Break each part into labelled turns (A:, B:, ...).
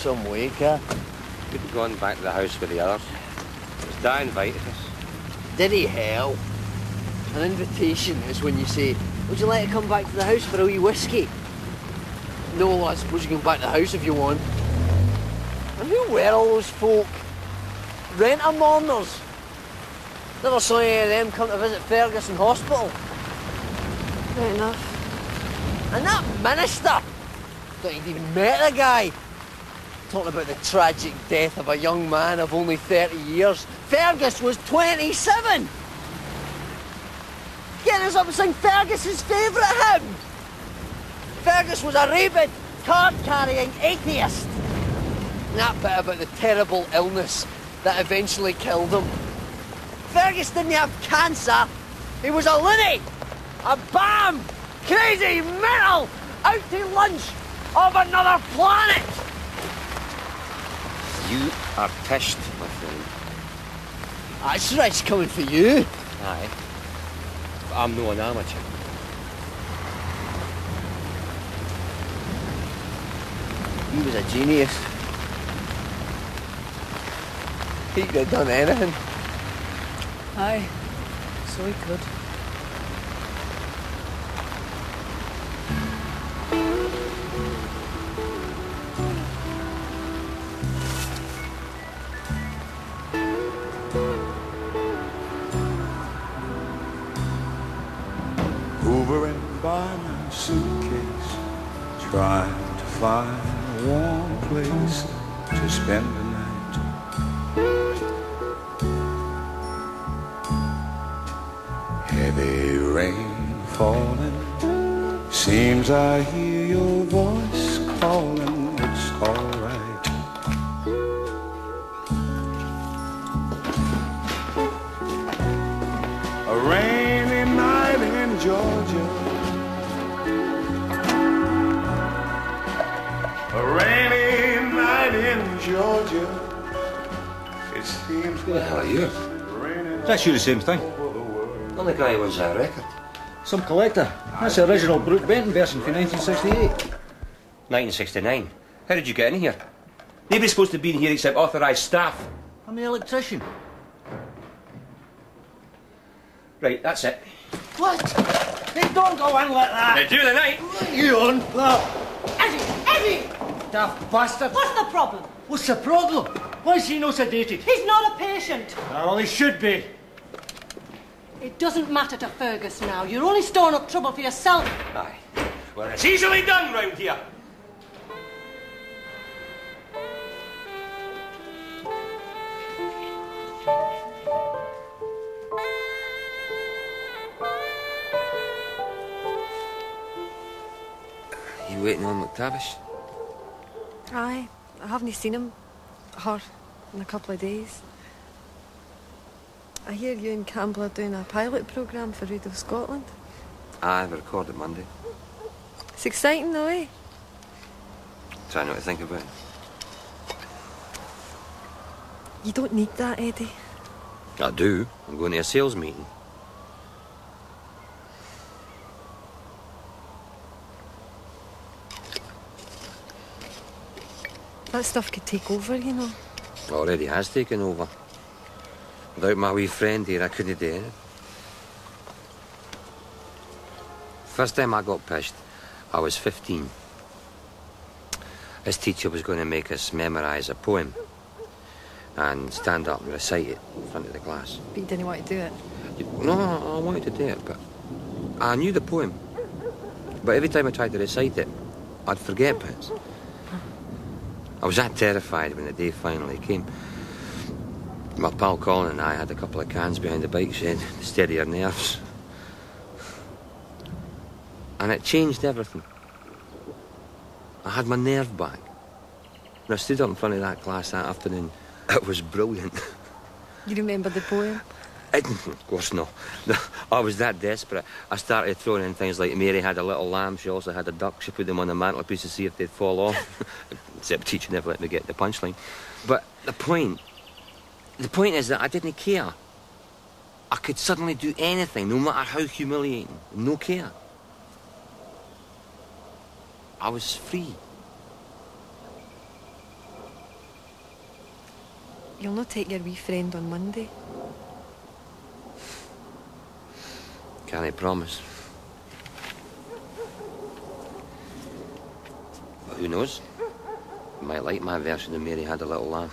A: some way, Car.
B: We'd gone back to the house with the others. It was Di invited us.
A: Did he hell? An invitation is when you say, would you like to come back to the house for a wee whiskey? No, I suppose you can go back to the house if you want. And who were all those folk? Renter mourners? Never saw any of them come to visit Ferguson Hospital.
C: Right enough.
A: And that minister! Don't think he'd even met the guy. Talking about the tragic death of a young man of only 30 years. Fergus was 27! Getting us up and sing Fergus's favourite hymn! Fergus was a rabid, card-carrying atheist. And that bit about the terrible illness that eventually killed him. Fergus didn't have cancer. He was a loony, a bam, crazy, mental, out to lunch of another planet.
B: You are pissed, my friend.
A: That's right, it's coming for you.
B: Aye. But I'm no an amateur.
A: He was a genius. He could have done anything.
C: Aye, so he could.
D: Hovering by my suitcase, trying to find a warm place to spend the night. Heavy rain falling, seems I hear your voice calling. It's alright. A rainy night in Georgia, a rainy night in Georgia. It seems
B: Who the hell are you?
E: That's you the same thing.
B: I'm the guy who owns that record.
E: Some collector. That's the original Brooke Benton version from 1968.
B: 1969. How did you get in here? Nobody's supposed to be in here except authorised staff.
E: I'm the electrician.
B: Right, that's it.
E: What? They don't go in like that.
B: Now do the night.
E: You on?
C: Eddie! Eddie!
E: Daft bastard.
C: What's the problem?
E: What's the problem? Why is he no sedated?
C: He's not a patient.
E: Well, he should be.
C: It doesn't matter to Fergus now. You're only storing up trouble for yourself.
B: Aye. Well, it's easily done round here. You waiting on McTavish?
C: Aye, I haven't seen him, her, in a couple of days. I hear you and Campbell are doing a pilot programme for Radio Scotland.
B: Aye, we recorded Monday.
C: It's exciting though, eh?
B: Try not to think about it.
C: You don't need that, Eddie.
B: I do. I'm going to a sales meeting.
C: That stuff could take over, you know.
B: Already has taken over. Without my wee friend here, I couldn't do it. First time I got pissed, I was 15. This teacher was going to make us memorise a poem and stand up and recite it in front of the class.
C: But you didn't want to do it.
B: No, I wanted to do it, but I knew the poem. But every time I tried to recite it, I'd forget bits. I was that terrified when the day finally came. My pal Colin and I had a couple of cans behind the bike shed to steady our nerves. And it changed everything. I had my nerve back. When I stood up in front of that class that afternoon, it was brilliant.
C: You remember the poem?
B: Of course not. No, I was that desperate. I started throwing in things like Mary had a little lamb, she also had a duck, she put them on the mantelpiece to see if they'd fall off. Except the teacher never let me get the punchline. But the point is that I didn't care. I could suddenly do anything, no matter how humiliating. No care. I was free.
C: You'll not take your wee friend on Monday.
B: Can't I promise? But who knows? You might like my version of Mary Had a Little Lamb.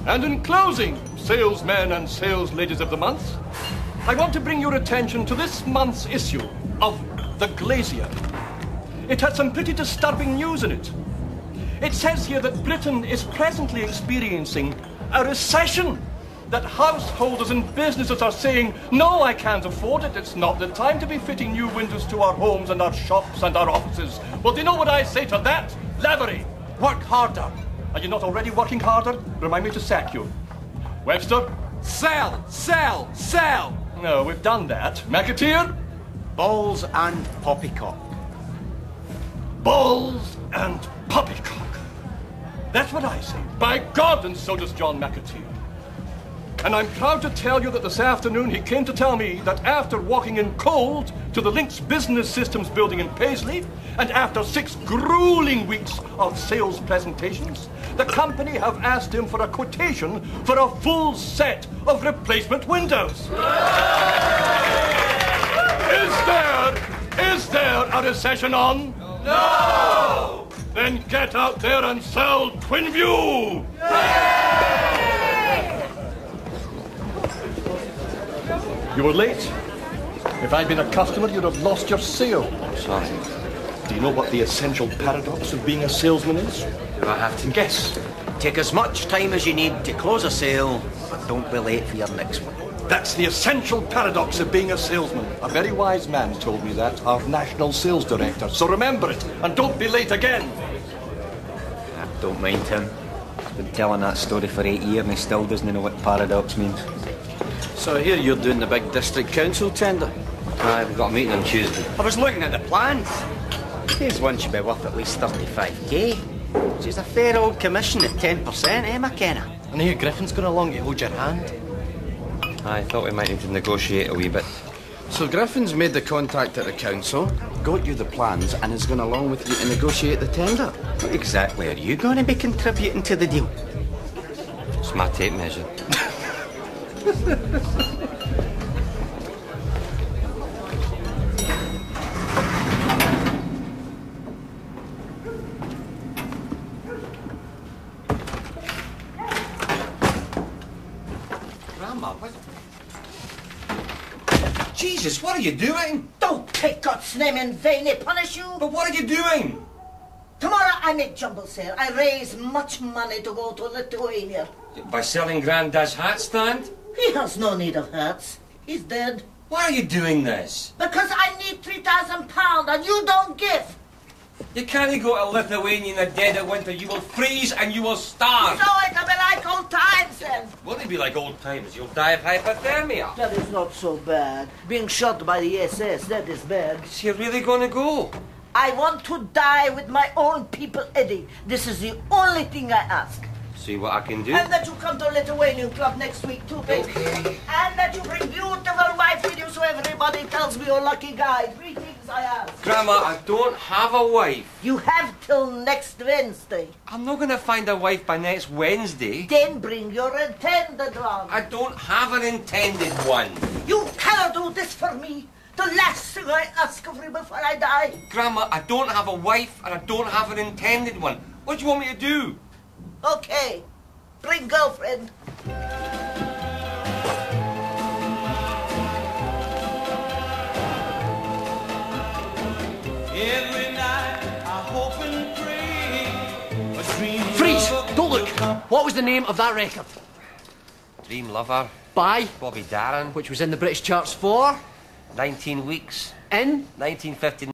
F: And in closing, salesmen and sales ladies of the month, I want to bring your attention to this month's issue of The Glazier. It has some pretty disturbing news in it. It says here that Britain is presently experiencing a recession, that householders and businesses are saying, no, I can't afford it. It's not the time to be fitting new windows to our homes and our shops and our offices. Well, do you know what I say to that? Lavery, work harder. Are you not already working harder? Remind me to sack you. Webster?
A: Sell, sell, sell.
F: No, we've done that. McAteer?
A: Balls and poppycock.
F: Balls and poppycock. That's what I say. By God, and so does John McAteer. And I'm proud to tell you that this afternoon he came to tell me that after walking in cold to the Lynx Business Systems building in Paisley, and after 6 grueling weeks of sales presentations, the company have asked him for a quotation for a full set of replacement windows. Is there a recession on?
A: No!
F: Then get out there and sell Twinview! You were late. If I'd been a customer, you'd have lost your sale.
B: Sorry.
F: Do you know what the essential paradox of being a salesman is?
B: Do I have to
F: Guess.
A: Take as much time as you need to close a sale, but don't be late for your next one.
F: That's the essential paradox of being a salesman. A very wise man told me that, our national sales director. So remember it, and don't be late again.
E: Don't mind him. He's been telling that story for 8 years and he still doesn't know what paradox means.
A: So I hear you're doing the big district council tender.
B: Aye, we've got a meeting on Tuesday.
A: I was looking at the plans. Phase 1 should be worth at least 35k. Which is a fair old commission at 10%, eh, McKenna?
G: And here Griffin's going along to hold your hand.
B: I thought we might need to negotiate a wee bit.
G: So Griffin's made the contact at the council, got you the plans, and is going along with you to negotiate the tender.
A: What exactly are you going to be contributing to the deal?
B: It's my tape measure.
A: Grandma, what?
H: Jesus, what are you doing?
I: Don't take God's name in vain, I punish you.
H: But what are you doing?
I: Tomorrow I make jumble sale. I raise much money to go to Lithuania.
B: By selling Grandad's hat stand?
I: He has no need of hats. He's dead.
B: Why are you doing this?
I: Because I need £3,000 and you don't give.
B: You can't go to Lithuania in the dead of winter. You will freeze and you will starve.
I: So it'll be like old times then.
B: Won't it be like old times? You'll die of hypothermia.
I: That is not so bad. Being shot by the SS, that is bad.
B: Is he really going to go?
I: I want to die with my own people, Eddie. This is the only thing I ask.
B: See what I can do?
I: And that you come to Lithuanian Club next week too, baby.
B: Okay.
I: And that you bring beautiful wife with you so everybody tells me you're a lucky guy. 3 things I ask.
B: Grandma, I don't have a wife.
I: You have till next Wednesday.
B: I'm not going to find a wife by next Wednesday.
I: Then bring your intended one.
B: I don't have an intended one.
I: You cannot do this for me. The last thing I ask of you before I die.
B: Grandma, I don't have a wife and I don't have an intended one. What do you want me to do?
I: Okay. Bring girlfriend.
J: Every night I hope and pray a dream.
A: Freeze! Don't look! What was the name of that record?
B: Dream Lover,
A: By?
B: Bobby Darin,
A: Which was in the British charts for?
B: 19 weeks,
A: In?
B: 1959.